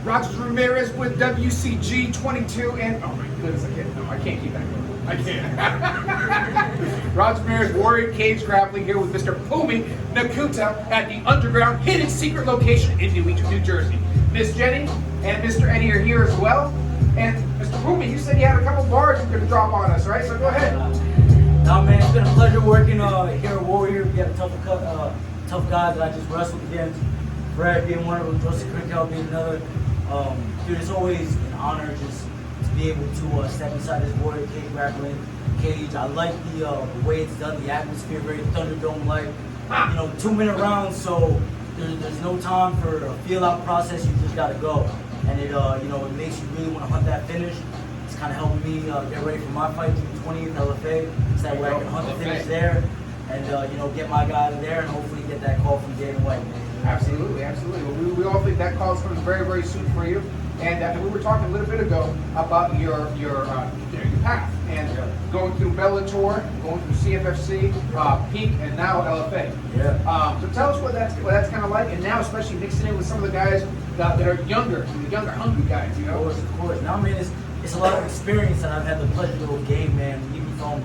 Roger Ramirez with WCG22, and oh my goodness, I can't keep that going. I can't. Roger Ramirez, Warrior Cage Grappling, here with Mr. Phumi Nkuta at the underground hidden secret location in New Jersey. Miss Jenny and Mr. Eddie are here as well. And Mr. Phumi, you said you had a couple bars you could drop on us, right? So go ahead. No, man, it's been a pleasure working here at Warrior. We have tough guys that I just wrestled against. Brad being one of them, Joseph Crickell being another. Dude, it's always an honor just to be able to step inside this Warrior Cage Grappling cage. I like the way it's done, the atmosphere, very Thunderdome-like. 2-minute rounds, so there's no time for a feel-out process. You just gotta go, and it it makes you really want to hunt that finish. It's kind of helping me get ready for my fight, June 20th, LFA, so that way I can hunt the finish there, and get my guy out of there, and hopefully get that call from Dana White. Absolutely, absolutely. Well, we all think that call is coming very, very soon for you. And we were talking a little bit ago about your path and going through Bellator, going through CFFC, Peak, and now LFA. Yeah. So tell us what that's kind of like, and now especially mixing in with some of the guys that are younger, hungry guys. Of course. Now, man, it's a lot of experience that I've had the pleasure to gain, man. Even from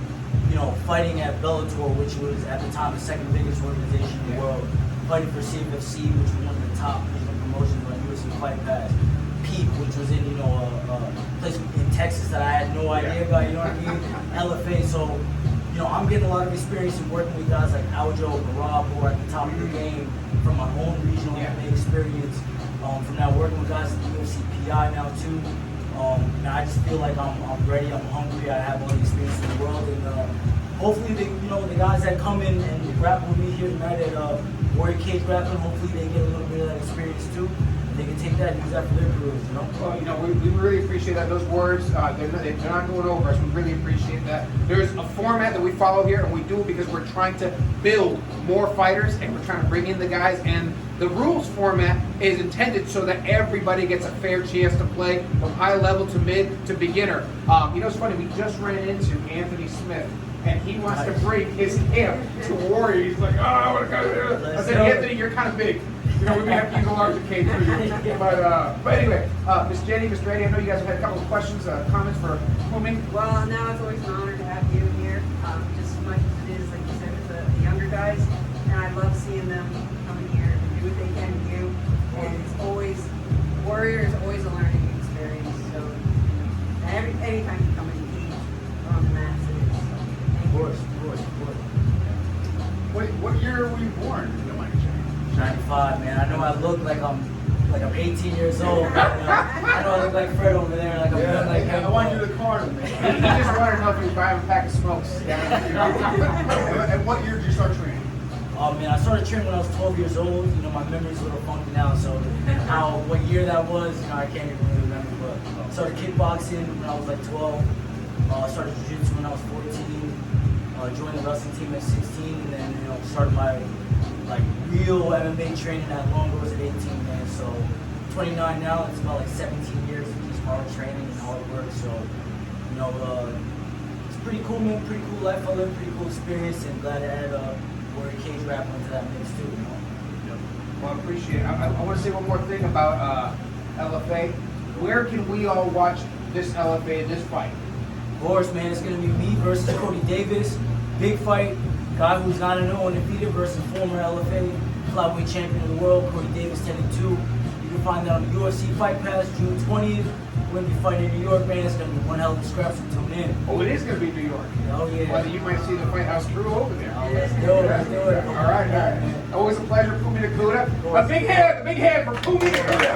fighting at Bellator, which was at the time the second biggest organization in the world. Fighting for CFFC, which was one of the top regional promotions on UFC Fight Pass. Peak, which was in a place in Texas that I had no idea about. You know what I mean? LFA. So I'm getting a lot of experience in working with guys like Aljo, Rob, who are at the top of the game from my own regional MMA experience. From now working with guys at the UFC PI now too. And I just feel like I'm ready. I'm hungry. I have all the experience in the world, and hopefully the guys that come in and grapple with me here tonight at Warrior Cage Grappling, hopefully they get a little bit of that experience too. They can take that and use that for their careers, Well, we really appreciate that. Those words, they're not going over us. We really appreciate that. There's a format that we follow here, and we do it because we're trying to build more fighters, and we're trying to bring in the guys. And the rules format is intended so that everybody gets a fair chance to play from high level to mid to beginner. It's funny, we just ran into Anthony Smith, and he wants to bring his camp to Warrior. He's like, I want to go there. I said, Anthony, you're kind of big. We may have to use a larger cage for you. But anyway, Miss Jenny, Mr. Eddie, I know you guys have had a couple of questions, comments for Phumi. Well, now it's always an honor to have you here, just as much as it is, like you said, with the younger guys. And I love seeing them come in here and do what they can do. And it's always, Warrior is always a learning experience. So anytime you come in, or on the mats, it is. Of course. What year were you born? 95, man. I know I look like I'm 18 years old. I know I look like Fred over there. Like I'm young like him. I want you to card him, man. He just wanted to know if he was buying a pack of smokes. And what year did you start training? Oh man, I started training when I was 12 years old. My memory's a little funky now, so what year that was, I can't even really remember. But I started kickboxing when I was like 12. I started jiu-jitsu when I was 14. Joined the wrestling team at 16, and then started my real MMA training at Longos at 18, man. So 29 now. It's about 17 years of just hard training and hard work. So it's pretty cool, man. Pretty cool life I lived, pretty cool experience, and glad to add Warrior Cage Grappling to that mix too. Well, I appreciate it. I want to say one more thing about LFA. Where can we all watch this LFA, this fight? Of course, man. It's gonna be me versus Cody Davis. Big fight. Guy who's 9-0 undefeated versus former LFA flyweight champion of the world, Cody Davis, 10-2. You can find that on the UFC Fight Pass, June 20th. We're gonna be fighting in New York, man. It's gonna be one hell of a scrap, so tune in. Oh, it is gonna be New York. Oh yeah. Well, you might see the Fight House crew over there. Oh, let's do it. All right. Always a pleasure, Phumi Nkuta. A big hand for Phumi Nkuta.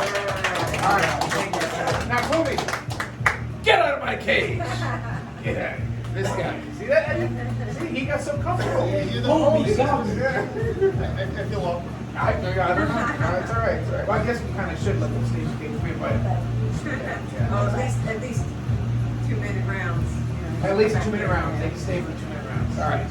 All right. Now, Phumi, get out of my cage. Get out of here. This guy. See that? See, he got so comfortable. Yeah, you're the I feel awkward. I don't know. No, it's all right. Well, I guess we kind of should let them stay free, but At least 2-minute rounds. at least 2-minute rounds. They can stay for 2-minute rounds. All right.